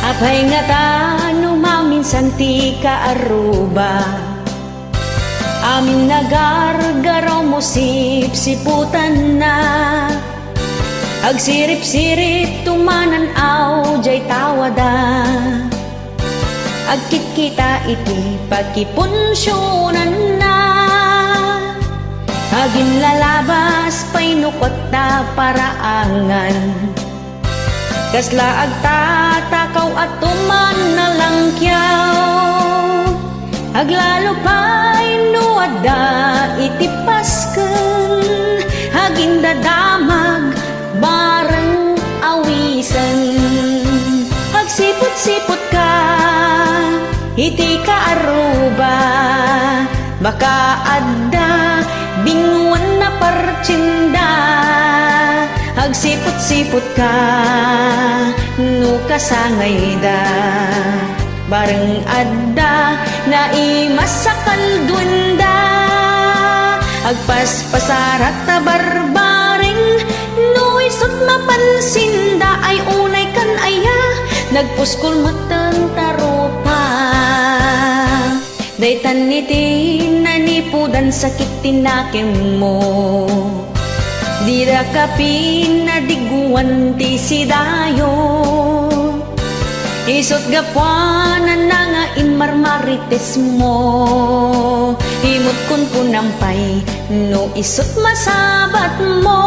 Apay nga ta numaminsan ti kaaruba, amin nagargaraw mo sip-siputan na. Agsirip-sirip tumananaw jay tawada, agkit kita iti pagkipunsyonan na. Agin lalabas pay nukot ta paraangan, kasla agtatakaw at tuman na langkyaw. Aglalo pa'y nuada iti pasken, agin dadamag bareng awisan. Agsipot-sipot ka iti kaaruba, baka adda binguan na partsinda. Agsipot-sipot ka no kasangay da, bareng adda na imasakal duwenda. Agpaspasarat ta barbaring no isot mapansinda, ay unay kan aya nagpuskol matang tarupa. Daytan iti nanipudan sakit tinakim mo, dira kapin na diguan ti sidayo. Isot gapuanan na nga inmarmarites mo, himot kun punampay no isot masabat mo.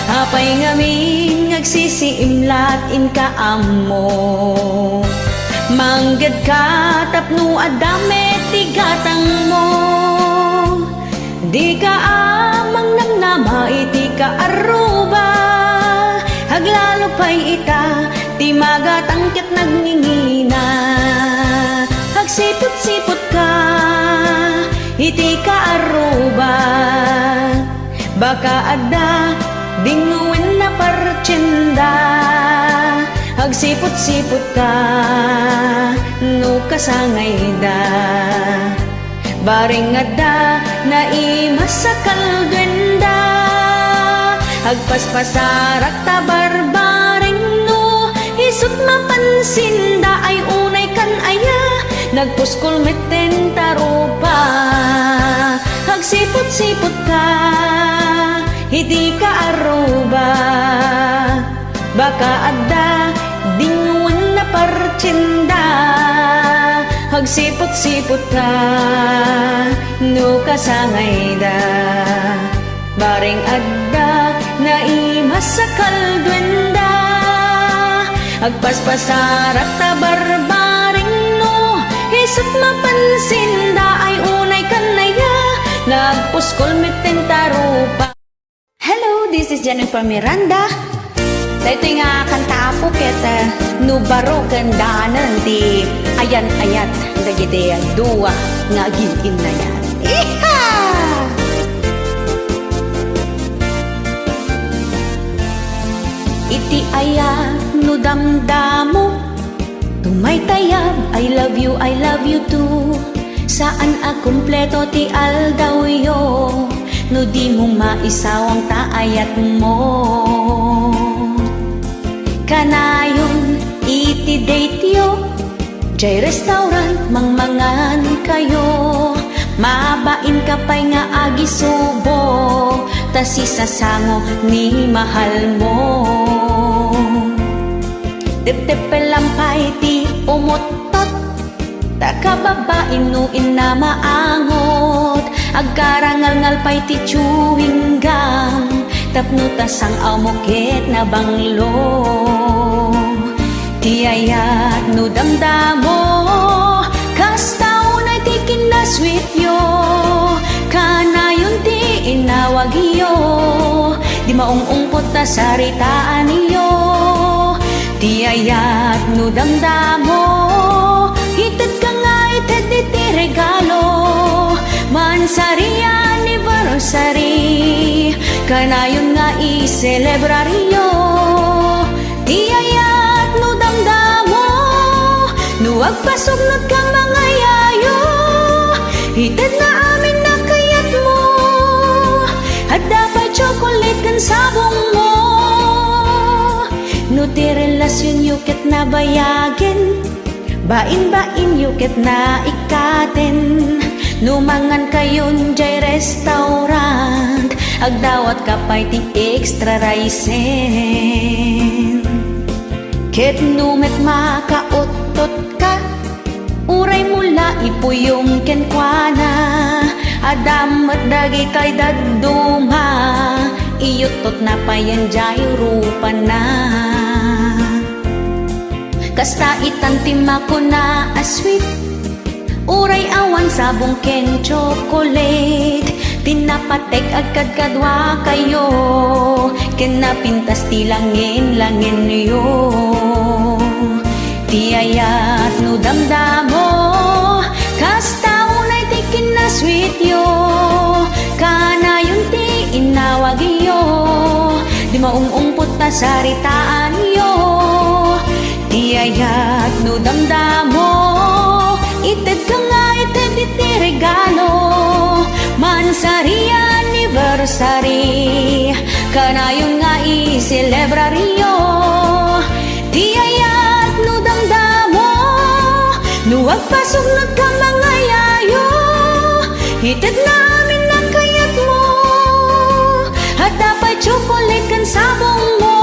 Apay ngamin ngagsisiimlat in kaamo, manggad ka tapno adame tigatang mo. Di ka amang namnama iti kaaruba, aglalo pa'y ita ti magatangkit nagngingina. Agsipot-sipot ka iti kaaruba, baka adda dinguin na partsinda. Agsipot-sipot ka no kasangay da, baring adda na imasakal duwenda. Agpaspasarak ta barbaring no isot mapansinda, ay unay kan aya nagpuskol meten tarupa. Agsipot-sipot ka hindi ka aruba, baka adda dinguan na partsinda. Agsipot-sipot ka no kasangay da, baring adda na imasakal duwenda. Agpaspasarak ta barbaring no isot mapansinda, ay unay kanaya nagpuskol meten tarupa. Hello, this is Jennifer Miranda. Ito nga kanta po kita nubaro gandanan di ayan-ayat dagiti duwa nga gilin na yan. Iha! Iti ayat no damdamo, tumay tayab, I love you too. Saan akumpleto ti aldaw yo, no di mo maisawang taayat mo. Kanayon iti date yo, jay restaurant mangmangan kayo. Mabain ka pa'y nga agisubo, tas isasango ni mahal mo. Tep-tep-pelampay ti umutot, takababain no inamaangot. Agkarangal-ngal pa'y ti chewing gum, tapno tasang amuket na banglo. Ti ayat no damdamo, kastaw na ti kinasweet yo. Kanayon ti inawag yo, di maungungkot ta saritaan yo. Ti ayat no damdamo, ited ka nga ited iti regalo. Mansari anniversary, kanayon nga i-celebraryo. Ti ayat no damdamo, no agpasugnot ka mga yayo. Ited na amin na kayat mo, at dapat chocolate kan sabong mo. No ti relasyon yuket na bayagin, bain-bain yuket na ikaten. Numangan kayon jay restaurant, agdawat kapay ti extra ricen. Ket numet makautot ka, uray mula ipuyong kenkwana. Adam at dagi kay daduma, iyutot na payan jay rupa na. Kasta itantima ko na asweet, uray awan sabong ken chocolate. Tinapatek agad kadwa kayo, ken napintas ti langin yo. Ti ayat no damdamo, kasta unay ti kinasweet yo. Kana yun ti inawag yo, di maungungpot na saritaan yo. Ti ayat no damdamo, ited ka nga ited iti regalo. Mansari anniversary, kanayon nga i-celebraryo. Ti ayat no damdamo, nuwag pasok nagkamangayayo. Ited namin ang kayat mo, at dapat chocolate kan sabong mo.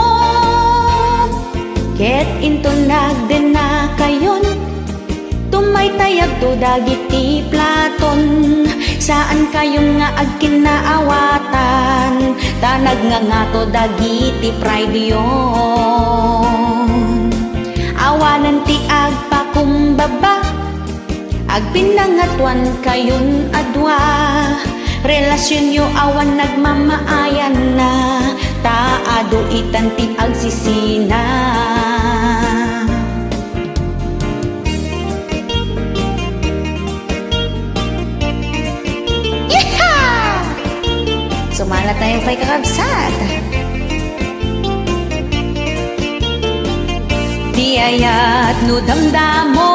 Ket into nagden na kayon, tumay tayag to dagiti platon. Saan kayong nga agkinaawatan, tanag nga to dagiti pride yon. Awanan ti agpakumbaba, agpinangatuan kayon adwa. Relasyon yo awan nagmamaayan na, taado itan ti agsisina. Sumala tayo kay kakabsat. Di ayat no damdamo,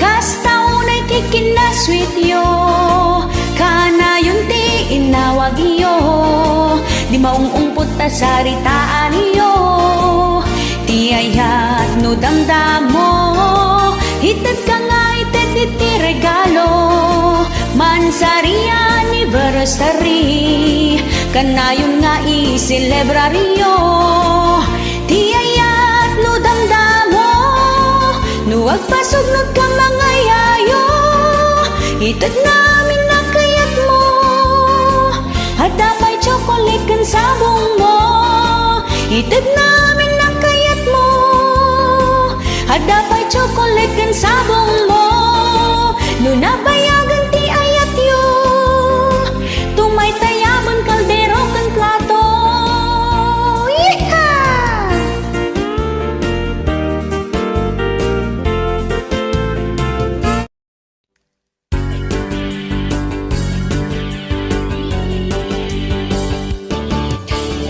kasta unay ti kinasweet yo. Kana yun ti inawag yo, di maungungpot ta saritaan yo. Di ayat no damdamo, ited ka nga ited iti regalo. Mansari anniversary, kanayon nga i-celebraryo. Ti ayat no damdamo, nuwag pasugnod ka mangayayo. Ited namin na kayat mo, at dapay chocolate kan sabong mo. Ited namin na kayat mo, at dapay chocolate kan sabong mo. Nunabayagan ti ayat yo, tumay tayaman kaldero kan plato. Yeehaw!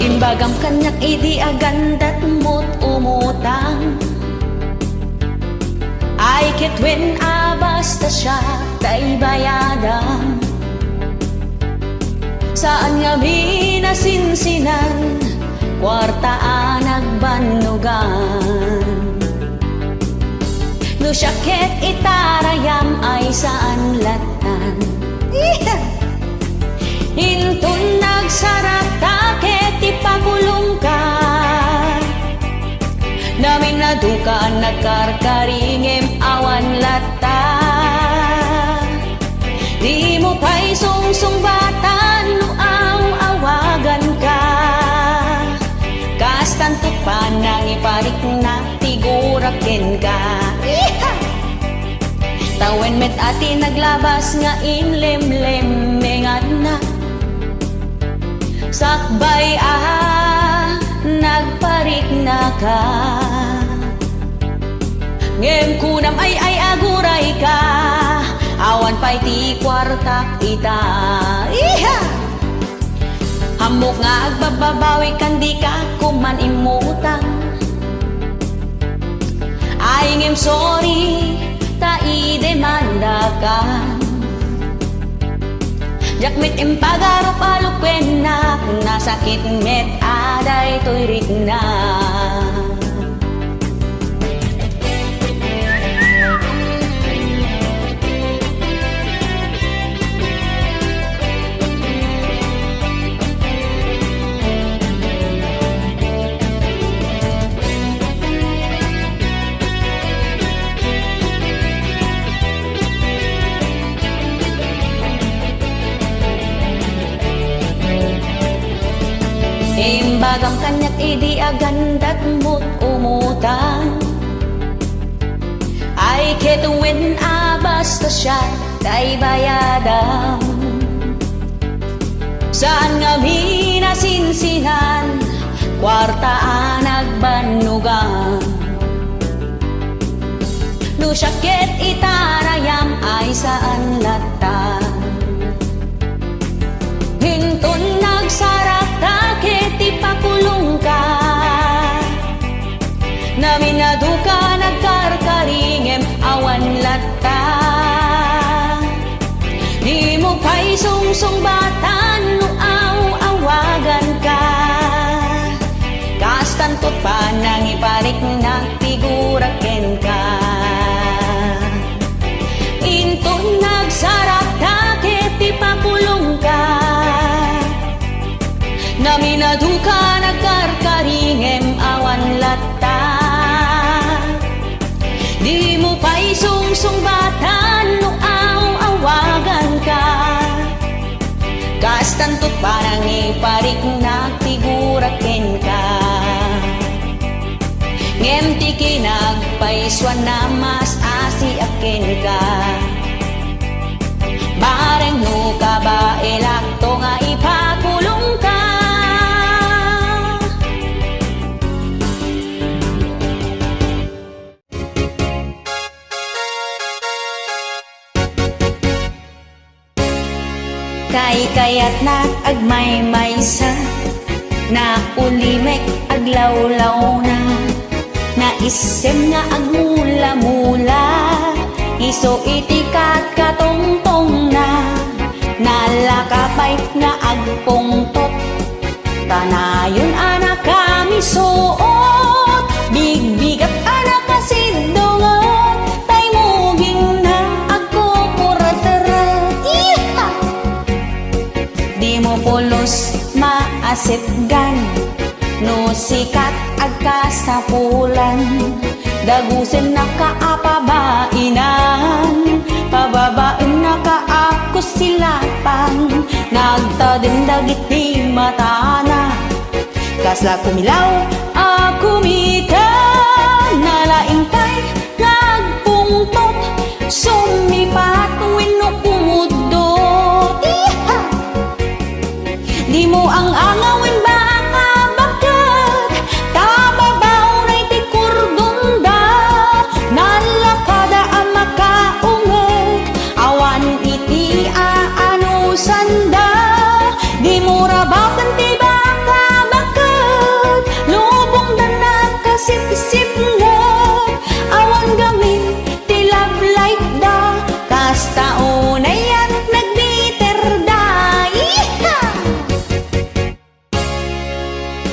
Imbagam kanyak idi agandat mo't umutang. Ay kitwin basta siya tay bayadan. Saan nga minasinsinan, kwartaan nagbanugan. No syaket itarayam ay saan latan. Intun nagsarata ket ipagulong ka. Namin na dukaan nagkarkaringem awan lata. Di mo pa'y sungsung batan no awagan ka. Kastantot pa nang iparik na tigurakin ka. Tawen met ati naglabas nga inlemlem mengan na. Sakbay nagparik na ka. Ngem kunam ay aguray ka, awan pa'y ti kwartak ita. Iha! Hamok nga agbababawi kan di ka kuman imutang. Ay ngem sorry, ta idemanda ka. Jakmit impagarop alukwen na, nasakit met aday to'y rik na. Imbagam kanyak idi agandat mo't umutan. Ay ketuwin basta siya tay bayadam. Saan nga minasinsinan, kwartaan nagbanugan. No syakit itarayam ay saan latan. Hinton nagsarak takit ipakulong ka. Naminado ka nagkarkaringem awan lata. Di mo pa'y sungsong batan no awagan ka. Kastantot pa nang iparik nagtiguraken ka. Inton nagsarak takit ipakulong ka. Naminado ka nagkarkaringem awan lata. Di mo pa'y sungsong batan no awagan ka. Kastantot parang iparik nagtiguraken ka. Ngem ti kinagpaiswan na mas asiaken ka. Bareng no ka ba elakto nga ipakulong ka. Kayat agmay maysa na ulimek aglawlaw na. Naisem nga agmula-mula iso itikat katongtong na. Nalakapay nga agpungtot tanayon anak kami suot. Bigbigat anak kasidongot tay muging na agkukurat-rat. Di mo pulos maasitgan no sikat agkasapulan. Dagusin na kaapabainan, pababain na kaakos silapang. Nagtadin dagit di matana, kasla kumilaw akumita. Nalaing pa'y nagpungtot, sumipat wino kumudot. Di mo ang angawin ba bakat, tababaw na'y tikurdunda. Nalakada ang makaungot, awan iti aanusanda. Di mo rabakan ti baka bakat, lubong na nakasip-sip nga. Awan gamin ti love light da, kasta unay at nagbiter da.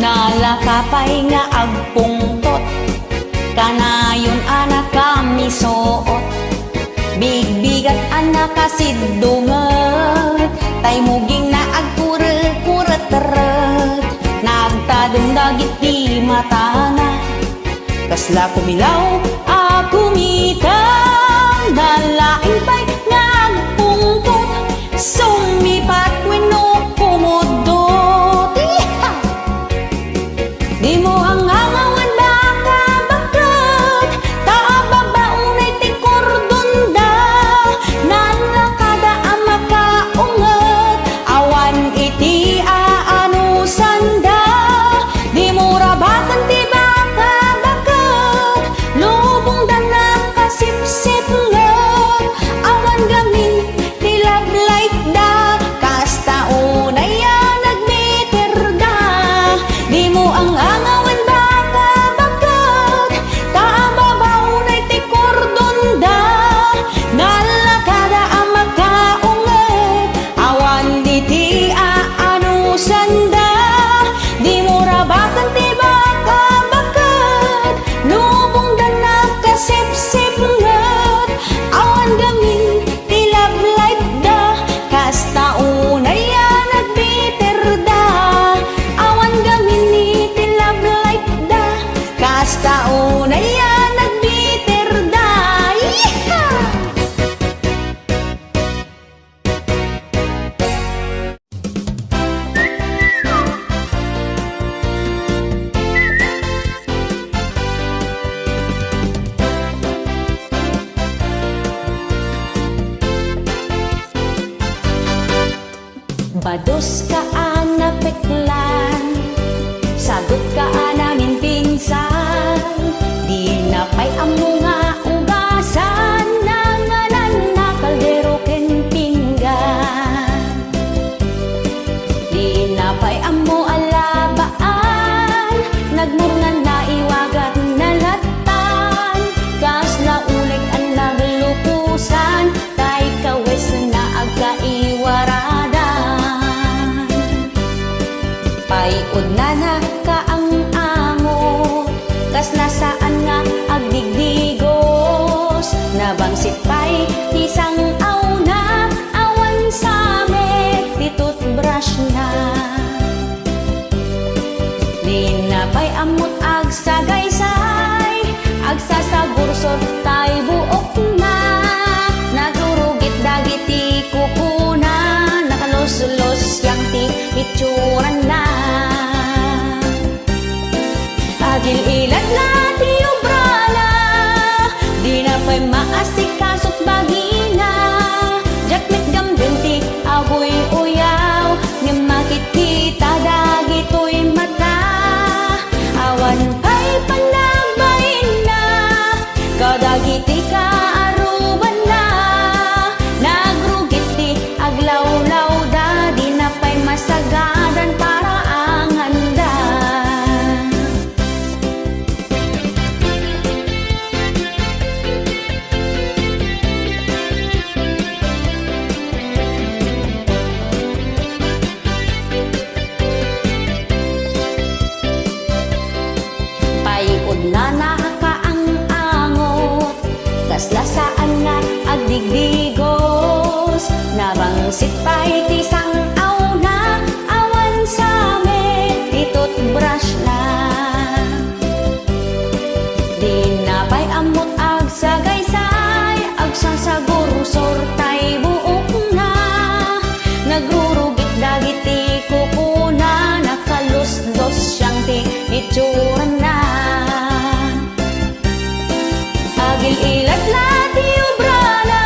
Nalakapay nga agpungtot, kanayon anak kami suot. Bigbigat anak kasidungat, tay muging na agkurat-kurat. Nagtadong dagit di matana, kasla kumilaw akumita. Nalaing pa'y nagpungtot, sumipat wino kumudot. Di mo hangangawan baka bakat, tababaon ay tikordunda. Nalakada ang makaungat, awan iti aanusanda. Di mo rabakan ti baka bakat, lubong da nakasip-sip ngat. Awan gamin ti love light da, kasta unay nagbiter da. Di mo ang angawan baka bakat, tababaw na'y tikordunda. Nalakada ang makaungat, awan iti aanusanda. Di mo rabakan ti baka bakat, lubong da nakasip-sip ngat. Awan gamin ti love light da, kasta unay nagbiter da. Awan gamin ni ti love light Pulos ka napeklan, sagot ka namin pinsan. Di na pa'y amo nga ugasan, nangalan na kaldero ken pinggan. Di na pa'y amo alabaan, nagmurngan na iwagat na latan. Kas na ulit ang naglukusan, tay kawes na agkaiwaradan. Payod na ka ang amo, kas nasaan nga agdigdigos. Nabangsit pa'y isang auna, awan sa met ti toothbrush na. Di na pa'y amot agsagaysay, agsasagursot tay buok na. Nagurugit dagiti kukuna, nakalos-los yang ti itsuran na. Agil ilat na ti obrana, di na pa'y maasikasot bagina. Jakmet gambin ti agoy uyaw, nga makikita dagito'y mata. Awan pa'y panagbayin na, kadagiti ka aruban na. Nagrugit ti aglawlaw da, di na pa'y masagadan para ang handa. Payod na ang angot, kas lasaan nga agdigdigos. Nabangsit pa'y tisang auna, awan sa met ti toothbrush na. Di na pa'y amot agsagaysay, agsasagursor tay buok na. Nagrurugit dagiti kukuna, nakalusdos siyang ti itsuran na. Agil ilat na ti obrana,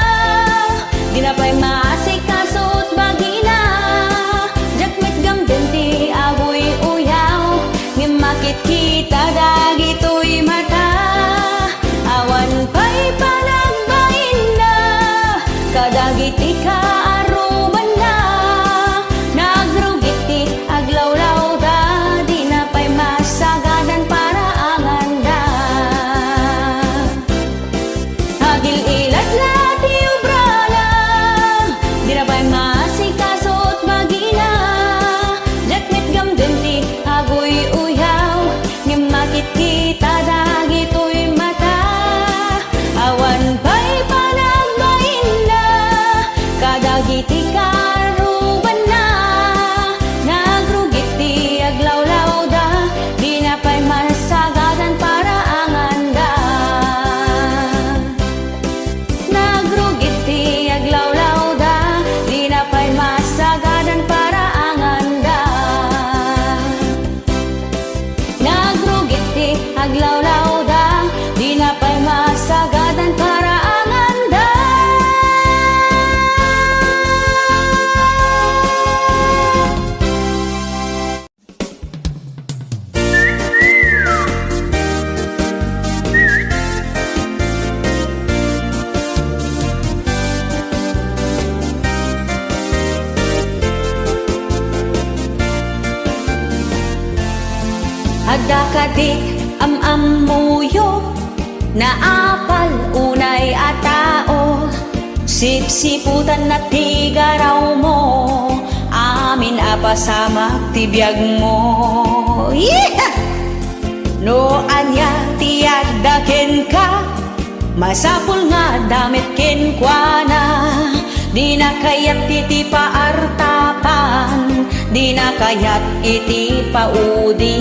di na pa'y maasikasot bagina. Jakmet gambin ti agoy uyaw, nga makikita dagito'y mata. Awan pa'y panagbayin na, kadagiti ka aruban na. Nagrugit ti aglawlaw da, di na pa'y masagadan para ang handa. Agil ilat na ti obrana, di na pa'y maasikasot bagina. Jakmet gambin ti agoy uyaw, nga makikita dagito'y mata. Awan pa'y panagbayin na, kadagiti ka aruban na. Nagrugit ti aglawlaw da, di na pa'y masagadan para ang handa. Nagrugit ti aglawlaw da, di na pa'y masagadan para ang handa. Nagrugit ti aglawlaw da, di na pa'y masagadan para ang handa. Adda kadik am-amuyo, na apal unay atao. Sipsiputan na tigaraw mo, amin apasamak tibiyag mo. Yeah! No anya tiyagdaken ka, masapul nga damit kenkwana. Di na kayat iti paartapan, di na kayat iti paudi.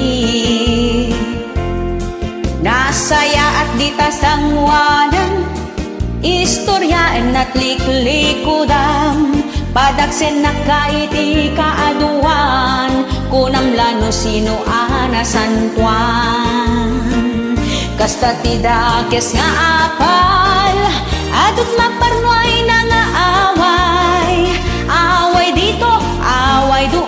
Nasaya at di tasangwanan, istoryaan at liklikudam. Padaksen na kaiti kaaduan, kunam lano sino anasantuan. Kasta tidakes nga apal, adut maparnoy na nga away. Away dito, away doon,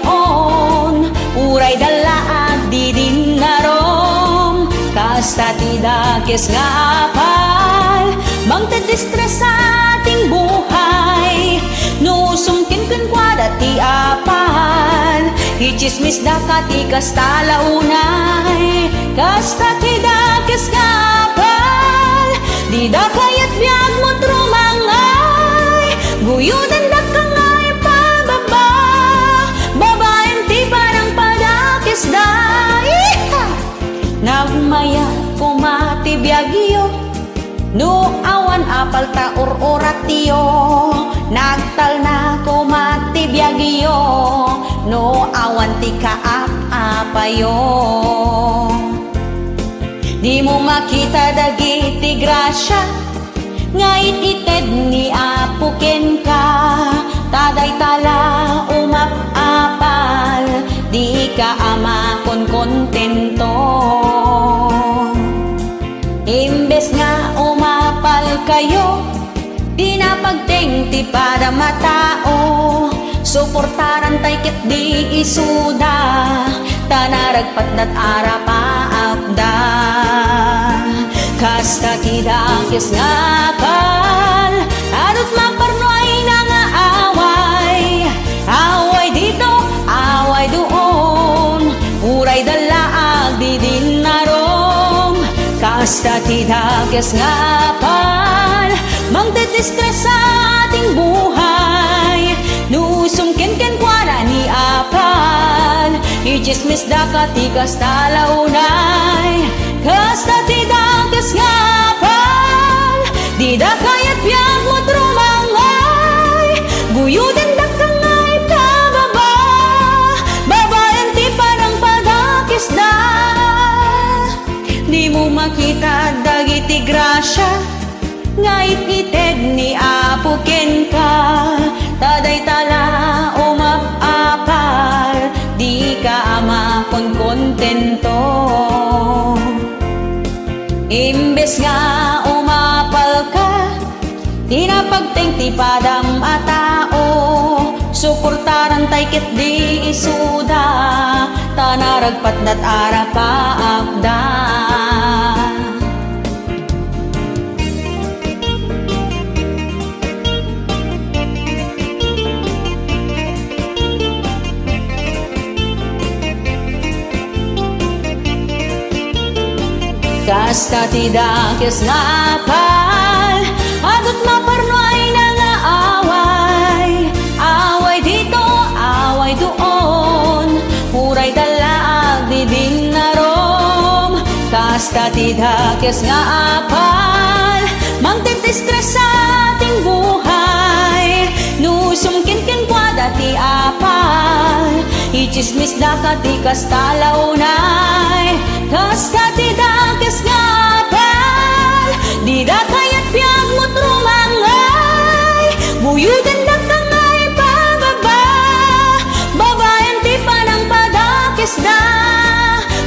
Kasta ti dakes nga apal mangtedistress sa ating buhay. No sumkin kwa dati apal ichismis da kati kasta launay. Kasta ti dakes nga apal di da kayat biag mo trumangay. Guyudan da kangay pababa babaeng ti parang padakes da. Nagmaya kumati biagyo no awan apal ta or-oratiyo. Nagtal na kumati biagyo no awan ti kaap-apayo. Di mo makita dagiti grasya ngait ited ni apuken ka. Taday tala umap-apal di ka ama kon kontento. Imbes nga umapal kayo di napagteng ti pada matao. Suportaran tay ket di isuda tanaragpat dat arapaapda. Kasta ti dakes nga apal adut maparnoy na nga away. Away dito, away doon, uray dalaag di din narom. Kasta ti dakes nga apal mangtedistress sa ating buhay. Nusum ken kwa na ni apal ichismis da kati kasta launay. Kasta ti dakes nga apal di da kayat biag mo trumangay. Guyuden da kangay pababa babaeng ti parang padakes da. Di mo makita dagiti grasya ngait ited ni apuken ka. Taday tala umap-apal di ka ama kon kontento. Imbes nga umapal ka di napagteng ti padam atao. Suportaran tay ket di isuda tanaragpat dat arapaapda. Kasta ti dakes nga apal adut maparnoy na nga away. Away dito, away doon, uray dalaag di din narom. Kasta ti dakes nga apal mangtedistress sa ating buhay. Nusum ken kwa dati apal ichismis da kati kasta launay. Kasta ti dakes nga apal di da kayat biag mo trumangay. Guyuden da kangay pababa babaeng ti panang padakes da.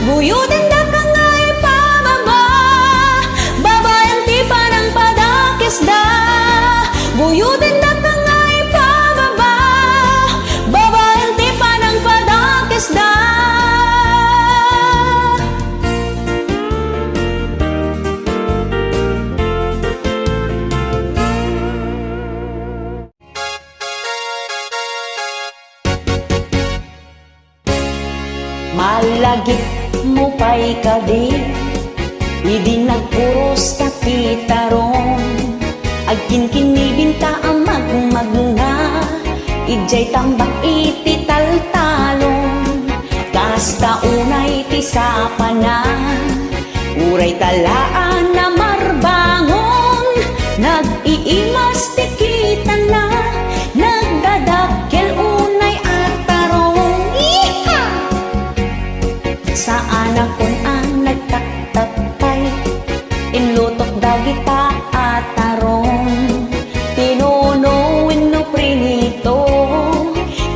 Guyuden da kangay pababa babaeng ti panang padakes da. Guyuden da kangay pababa babaeng ti panang padakes da. Malagip mo pa'y kadi idi nagpuros kapitaron. Agkin kinibinta ang magmagna ijay tambak iti taltalon. Kasta unay ti sapanan uray talaan na marbangon. Nag-iimas ti kita na nagdadakkel unay atarong. Iha! Saan akon ang nagtaktatay inlutok dagita atarong. Tinunuin no prinito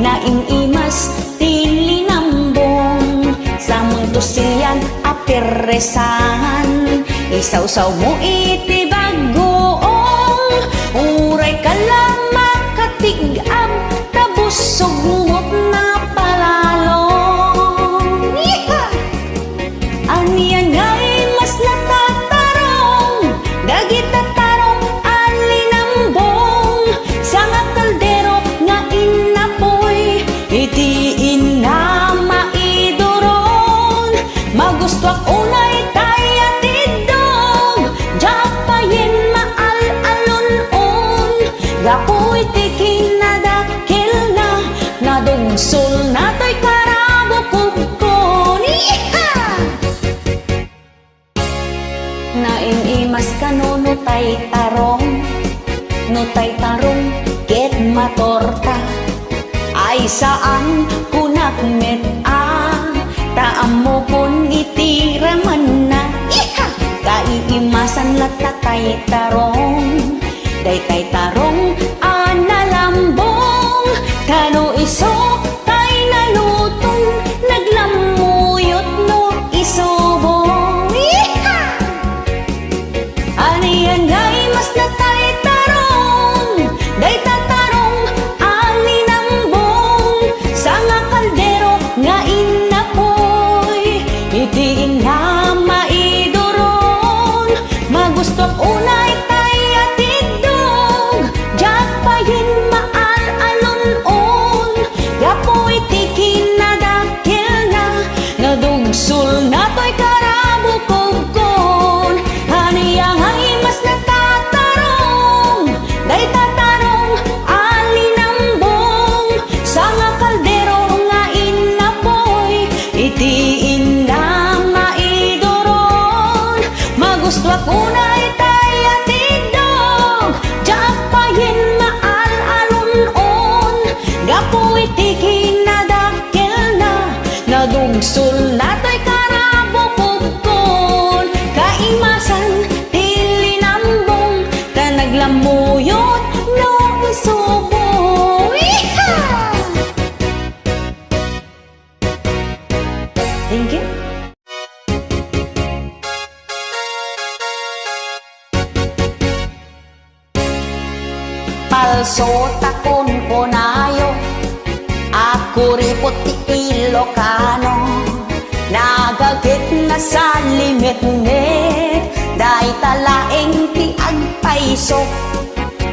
na inimas tilinambong. Sa mundo siyan apiresan isawsaw mo iti bagoong. Uray ka lang makatigam tabusog mo't na palalong. Aniyan nga'y mas nata Magusto unay kaya tidog, japayin maal-alon-on. Gapoy tikin na dakil na, nadungsol na to'y karabukubkon. Naimimas ka no tay tarong, no tay tarong, ket matorta. Ay saan kunakmet taam mo pon itiraman na. Kaiimasan latatay tarong, day tarong analambong. Kano iso tay nalutong, naglamuyot no isobong. Aniyan ngay mas natay tarong, day tatarong alinambong. Sa nga kaldero nga inapoy, itiin na maidoron. Magusto unay kaya tidog, japayin maal-alon-on. Gapoy tikin na dakil na, nadugsul na to'y karabukubkon. Haniyang ay mas natatarong, day tatarong alinambong. Sa nga kaldero nga inapoy, itiin na maidoron. Magusto unay kaya tidog, japayin maal-alon-on. Gapoy tikin na dakil na, nadugsul na to'y karabukubkon. Kaimasan tilinambong, ta naglamuyot no isubo. Thank you. Palso takon konayo, ako ripot ti Ilocano. Nagagit na sa limit-net, dahi talaeng ti agpaiso.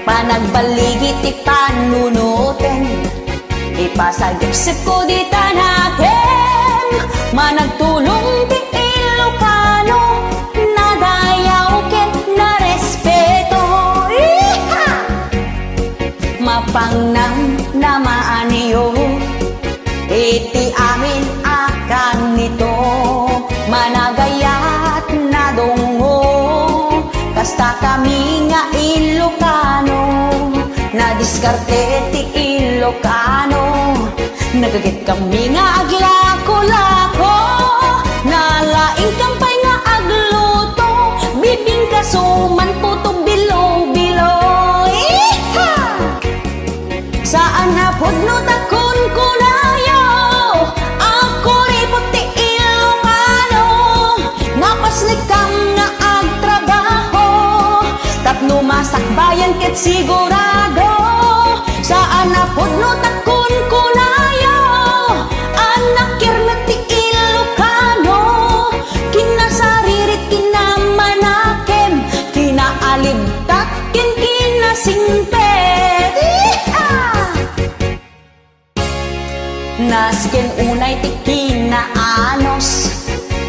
Panagbaligi ti panunuten, ipasagipsip ko di tanakem. Managtulong ti Ilocano, nadayaw ket na respeto. Mapangnam na maaniyo, iti amin akan nito. Managayat na dongo, kasta kami nga Ilocano. Nadiskarte ti Ilocano, nagagit kami nga aglako-lako. Nalaing kampay nga agluto, bibing kasuman puto bilo-bilo. Saan na pudno takon kunayo, ako ripot ti Ilocano. Napaslikam nga agtrabaho, tapno masakbayan ket sigurado. Saan na pudno takon kunayo, anak kirna ti Ilocano. Kinasaririt kinamanakem, kinaalibtat ken kinasimpet. Nasken unay ti kinaanos,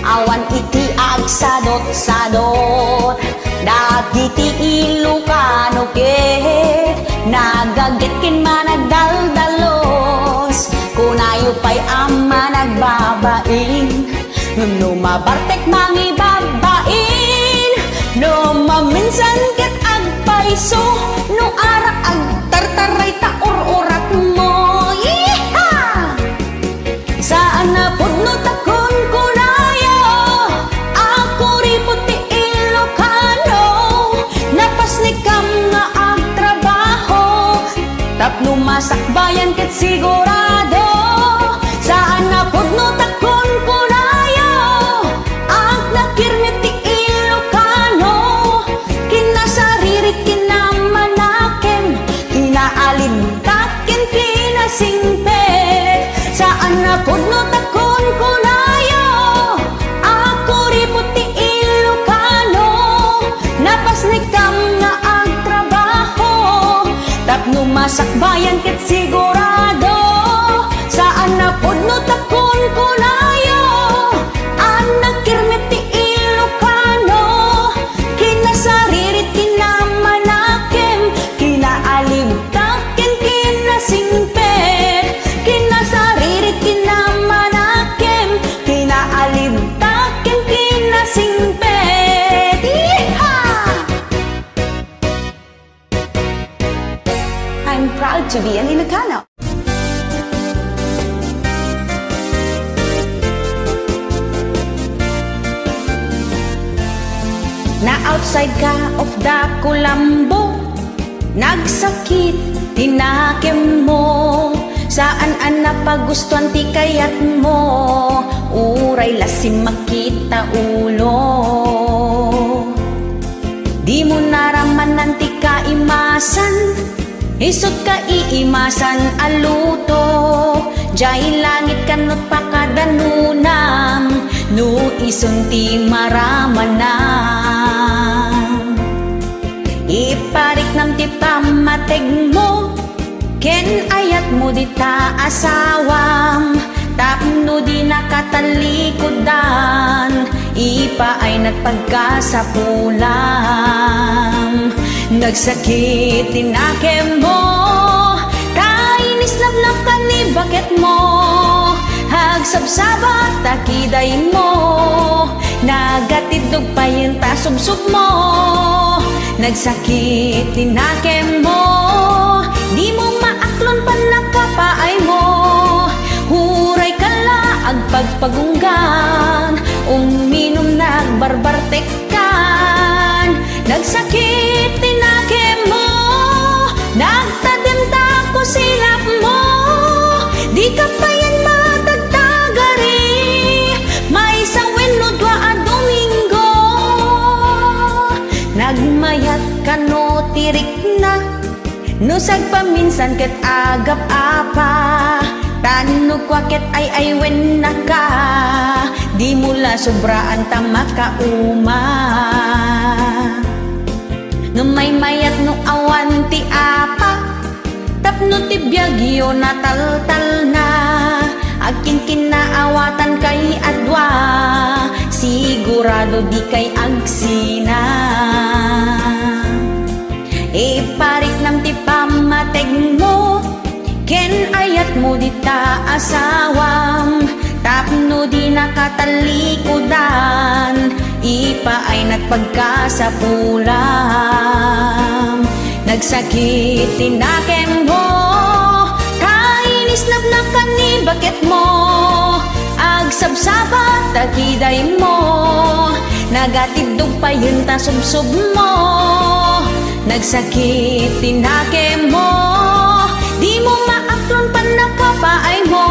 awan iti agsadot-sadot. Dagiti Ilocano ket nagagit kin managdaldalos. Kunayo pa'y ama nagbabain, no mabartek mangibabain. No maminsan ket agpaiso, no arak agtartaray taor-orat mo. Saan na pudno takon kunayo, ako ripot ti Ilocano. Napaslikam nga agtrabaho, tapno masakbayan ket sigurado. Saan na pudno takon kunayo, ag nakirnet ti Ilocano. Kinasaririt kinamanakem, kinaalibtat ken kinasimpet. Saan na pudno takon kunayo, ako ripot ti Ilocano. Napaslikam nga agtrabaho, tapno masakbayan ket sigurado. Saan na pudno takon kunayo, anak na outside ka of the kulambo. Nagsakit, tinakim mo, saan ang napagustuhan ti kayat mo, uray lasim makita ulo. Di mo naramanan ti kaimasan, isot ka iimasan aluto. Jay langit kanot pakadanunam, no ison ti maramanam. Iparik nam ti pamateg mo, ken ayat mo di ta asawam. Tapno di nakatalikodan, ipa ay nagpagkasapulam. Nagsakit tinakem mo, kainis lablab ka ni bakit mo. Hagsabsaba takiday mo, nagatidog pa yung tasubsub mo. Nagsakit tinakem mo, di mo maaklon pa nakapaay mo. Huray kala agpagpagunggan, uminom nagbarbartekan. Nagsakit tinakem mo, nagtadim ko silap mo. Di ka pa yan matagtagari, may isang wenno dwa a Domingo. Nagmayat ka no tirik na, no sagpaminsan ket agap apa. Tano kwakit ay wen na ka, di mula sobraan tama ka uma. No may mayat no awan ti apa, tapno ti biyagyo na taltal na. Akin kinaawatan kay adwa, sigurado di kay agsina. Iparik nam ti pamateg mo, ken ayat mo di ta asawam. Tapno di nakatalikodan, ipa ay nagpagkasapulam. Nagsakit tinakem mo, kainis nabnak ka ni bakit mo. Agsabsaba takiday mo, nagatidog pa yun tasubsub mo. Nagsakit tinakem mo, di mo maaklon pa nakapaay mo.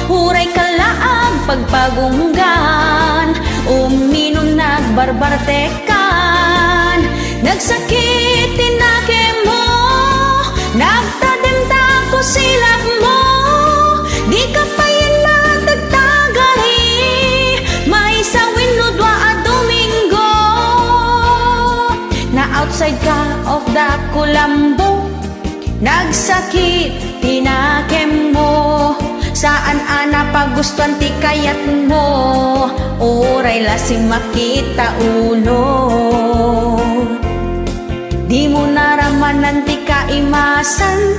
Huray kalaag pagpagunggan, uminom nagbarbartekan. Nagsakit tinakem mo, nagtadim ko silap mo. Di ka pa yan matagtagari, may sawin no dwa a Domingo. Na outside ka of the kulambo, nagsakit tinakem mo, saan ana pagustuhan ti kayat mo, uray lasing makita ulo. Di mo naramanan ti kaimasan,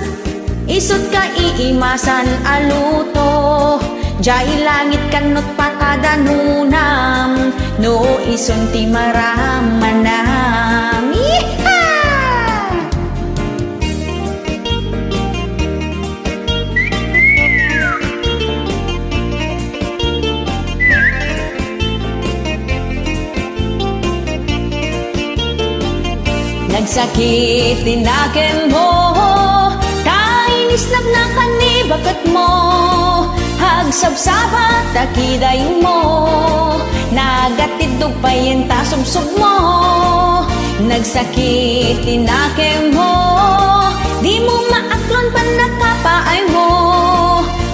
isot ka iimasan aluto. Jay langit kanot pakadanunam, no ison ti maramanam. Nagsakit tinakem mo, kainis nabnak ka ni bakit mo. Hagsabsaba takiday mo, nagatidog pa yung tasubsub mo. Nagsakit tinakem mo, di mo maaklon pa nakapaay mo.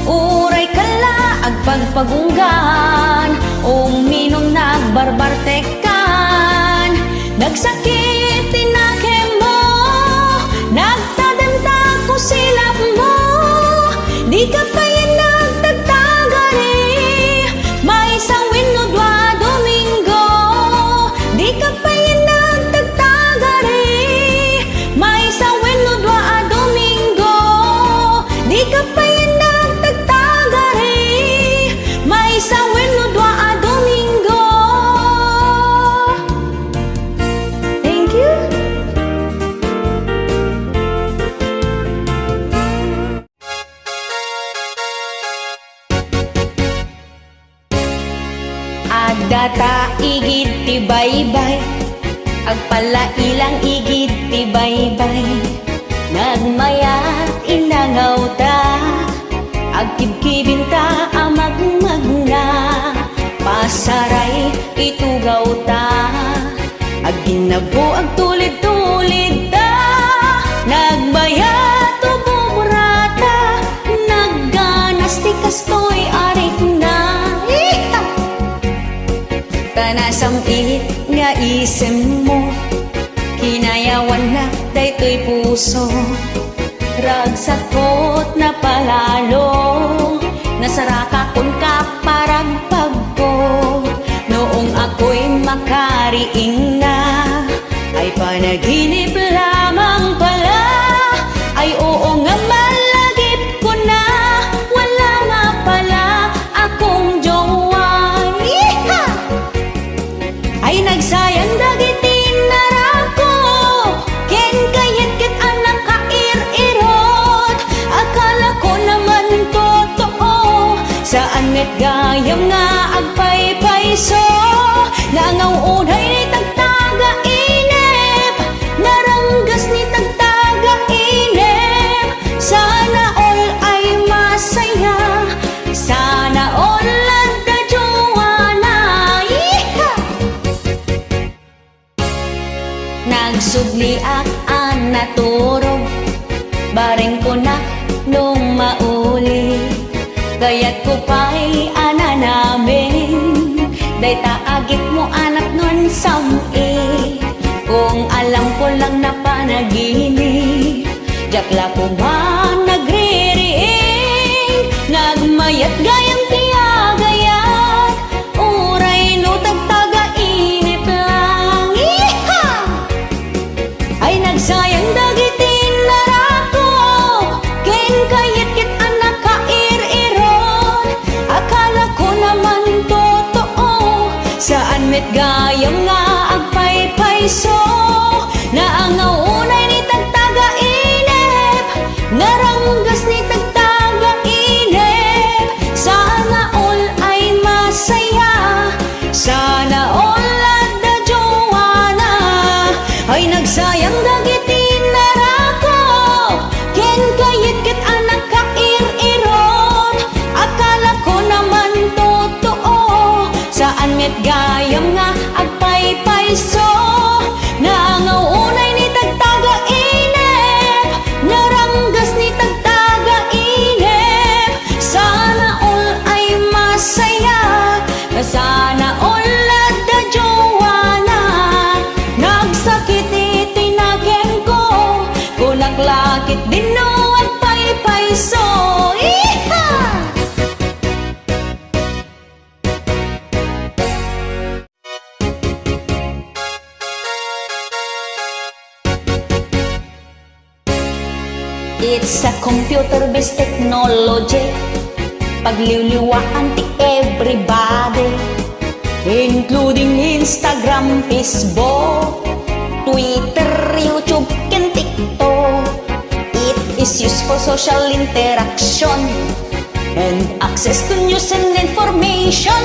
Uray kala agpagpagunggan, uminom nagbarbartekan. Nagsakit tinakem mo, nagtadim ko silap mo. Di ka pa yan nagtagtagari, may sawin no dwa a Domingo. Di ka pa yan nagtagtagari, may sawin no dwa a Domingo. Di ka pa yan nagtagtagari, may sawin no dwa a Domingo. Thank you. Data igid ti baybay, Agpala ilang igid ti baybay, nagmayat inangaw ta, agkibkibin ta amagmagna, pasaray itugaw ta, agginabo agtulid-tulid ta, nagbayat o bumurata, nagganas ti kastoy arik na. Tanasampit nga isem mo, kinayawan na daytoy puso, ragsakot na palalo, nasaraka kun ka paragpag ko, noong ako'y makariing na, ay panaginip lamang pala, ay oo nga malagip ko na, wala nga pala akong jowa. Ay nagsayang dagitin narako, ken kayat ket anak kair-irot, akala ko naman totoo, saan met gayam nga agpaypayso, nangaw unay ni tagtaga inip, naranggas ni tagtaga inip, sana all ay masaya, sana all ladda jowana. Nagsudliak ang naturog, bareng ko na nung mauli, kaya't ko pa'y ana namin, day taagit mo anak nun sami, kung alam ko lang na panaginip, jakla ko man nagririing, nagmayat gayang tiyagayat, uray no tagtaga inip lang. Ay nagsayang dagitin narako, ken kayat kit anak kair-irot, akala ko naman totoo, saan met gayam nga agpaypayso, naangaw unay ni tagtaga inip, naranggas ni tagtaga inip, sana all ay masaya, sana all ladda jowana. Ay nagsayang dagitin narako, ken kayat ket anak kair-irot, akala ko naman totoo, saan met gayam nga agpaypayso, nangaw unay ni tagtaga inip, naranggas ni tagtaga inip, sana all ay masaya, sana all ladda jowana. Nagsakit itinagen ko, kunaklakit din no agpaypayso. Iha! It's a computer-based technology, pagliwliwaan ti everybody, including Instagram, Facebook, Twitter, YouTube, ken TikTok. It is used for social interaction and access to news and information.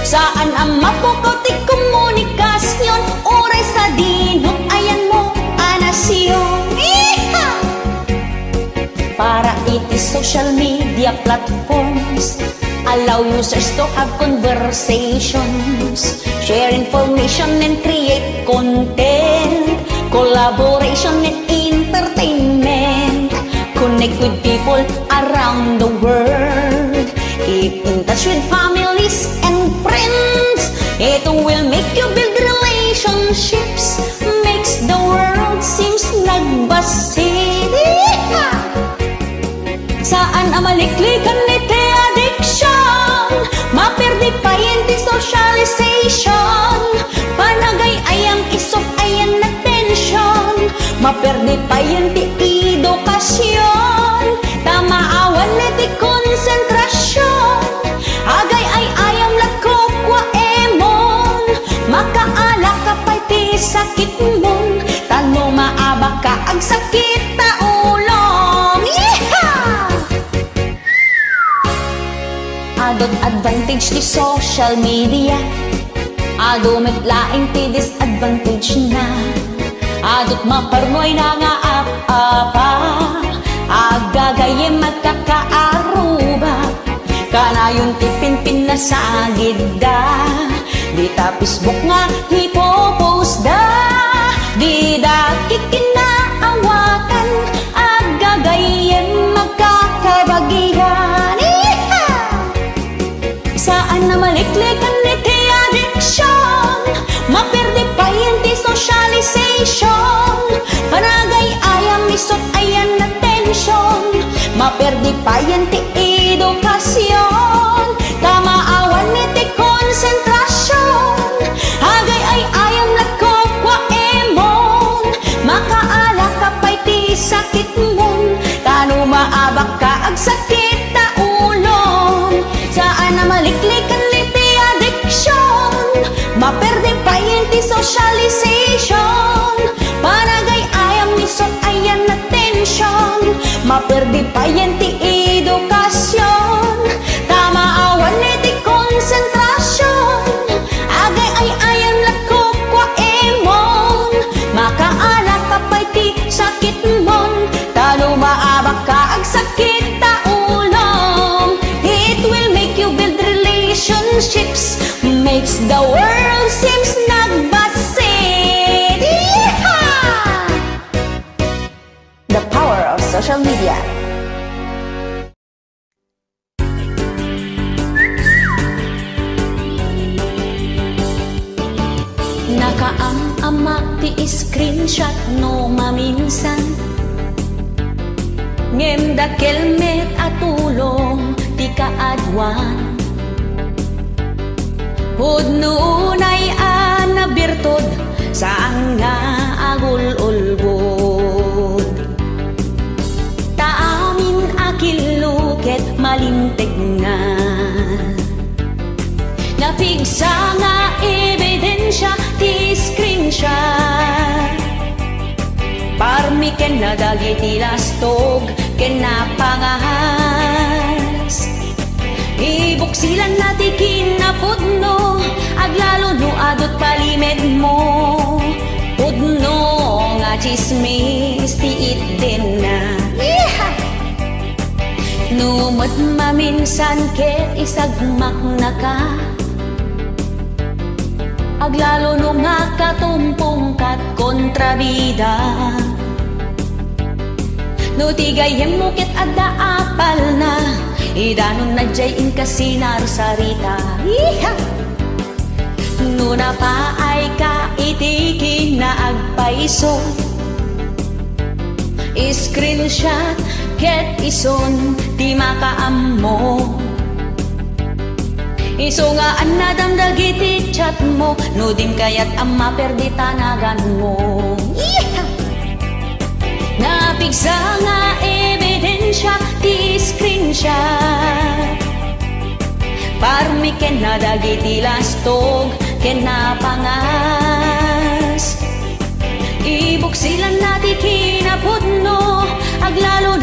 Saan ang mapukaw ti komunikasyon, oray sa dinot ayan mo anasyon. Para it is social media platforms, allow users to have conversations, share information and create content, collaboration and entertainment, connect with people around the world, keep in touch with families and friends. It will make you build relationships, makes the world seems nagbasid. Saan ang maliklikan ni te addiction, maperdi pa yan di socialization, panagay ayang isok ayan na tension, maperdi pa yan di edukasyon, tamaawan na di konsentrasyon, agay ay ayam lakok wa emon, makaala ka pa'y ti sakit mon, tano maaba ka ag sakit ta ulong. Adot advantage di social media, Adumit laing ti disadvantage na, adot maparnoy na nga apa, agagayem at kakaaruba, kanayon ti pinpin na sagid da, di ta Facebook nga hipopost da, di da kikinaawatan, agagayem magkakabagihan. Saan na maliklikan ni ti addiction, maperde pa yan ti socialization, panagay ayam isot ayan na tension, maperde pa yan ti edukasyon, tamaawan ni ti konsentrasyon, agay ay ayam na kokwa emon, makaala ka pa'y ti sakit mon, tano maabak ka ag sakit na ulon. Saan na maliklikan ni ti addiction, maperde pa yan ti socialization, panagay ayam isot ayan na tension, maperde pa yan ti edukasyon, tamaawan ni ti konsentrasyon, agay ay ayam na kokwa emon, makaala ka pa'y ti sakit mon, talo maabak ka ag sakit ta ulong. It will make you build relationships, makes the world seems nagbasit. Yeehaw! The power of social media. Nakaam-ama ti screenshot no maminsan, ngem da kelmet atulong ti kaadwan, hudnunay anabirtod saan nga agul-ulbod, taamin akiluket malintek nga, napigsa nga ebidensya ti screenshot, parmi ken na dagiti lastog ken napangahas, ibuksilan na ti kinapudno, aglalo no adot palimed mo, pudno nga chismis ti itden na. Numot maminsan ket isagmak na ka, aglalo no nga katumpong kat kontrabida, no tigayem mo ket adda apal na, idanon na jay in kasinar sarita. No na pa ay ka itikin na agpaiso, screenshot ket ison ti makaammo, iso nga anadam dagiti chat mo, no dim kayat ang maperdi tanagan mo. Napigsa nga ebidensya ti screenshot, parmi ken na dagiti lastog ken napangas, ibuksilan na ti kinapudno, aglalo